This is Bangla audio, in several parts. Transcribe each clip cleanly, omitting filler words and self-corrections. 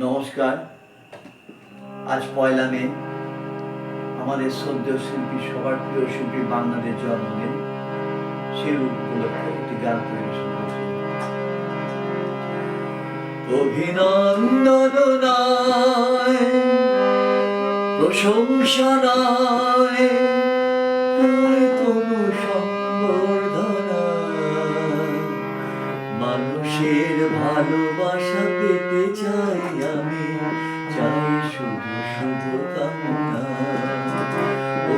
নমস্কার। আজ পয়লা মে, আমাদের শ্রদ্ধেয় শিল্পী, সবার প্রিয় শিল্পী বাংলাদেশ জন্মদিন। সেই উপলক্ষে একটি গান পরিবেশন করছি। অভিনন্দন নয়, প্রশংসা নয়, কোনো সম্বর্ধনা, মানুষের ভালোবাসা পেতে চাই আমি, চাই শুধু শুভকামনা।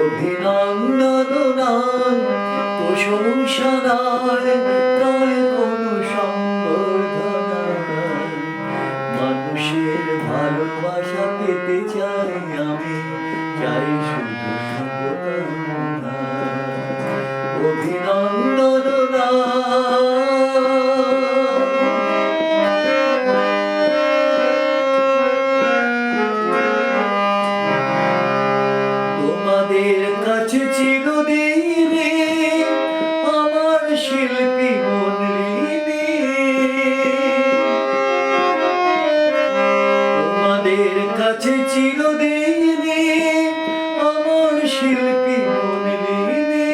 অভিনন্দন নয়, প্রশংসা নয়, কোনো সম্বর্ধনা, মানুষের ভালোবাসা পেতে চাই আমি, চাই শুধু শুভকামনা। অভিনন্দন তোমাদের কাছে চিরদিনে আমার শিল্পী মন ঋণী। তোমাদের কাছে চিরদিনে আমার শিল্পী মন ঋণী।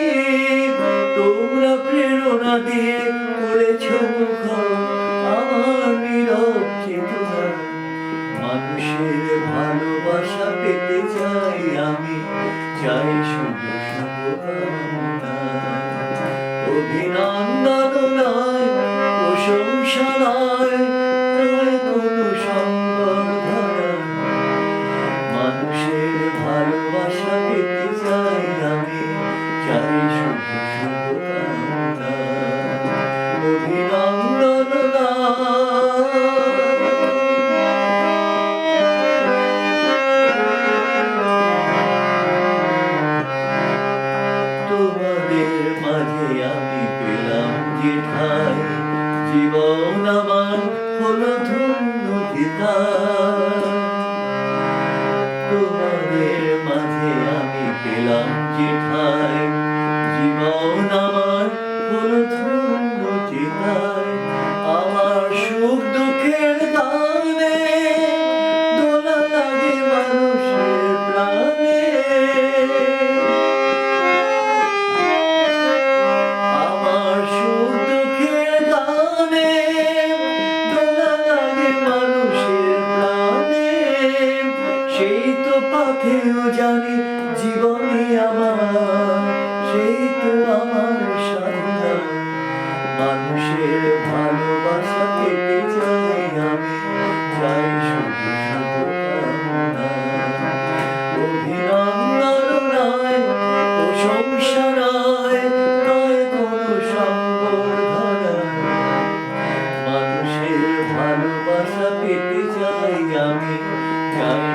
তোমরা প্রেরণা দিয়ে করেছ মুখর আমার নীরব চেতনা। মানুষের ভালোবাসা পেতে চাই আমি, চাই শুধু শুভকামনা। অভিনন্দন নয়, প্রশংসা নয়, কোনো সম্বর্ধনা, মানুষের ভালোবাসা পেতে চাই আমি, চাই শুধু শুভকামনা। অভিনন্দন তোমাদের মাঝে আমি পেলাম যে ঠাই, জীবন আমার হলো ধন্য গীতার। তোমাদের মাঝে আমি পেলাম যে ঠাই, জীবন আমার হলো ধন্য গীতার। আমার সুখ দুঃখের গানে দোলা লাগে মানুষের প্রাণে। আমার সুখ দুঃখের গানে দোলা লাগে মানুষের প্রাণে। সেই তো পাথেও জানি জীবনে আমার, সেই তো আমার সাধনা। মানুষের ভালোবাসা পেতে চাই আমি, চাই শুধু শুভকামনা। অভিনন্দন নয়, প্রশংসা নয়, কোনো সম্বর্ধনা, মানুষের ভালোবাসা পেতে চাই আমি, চাই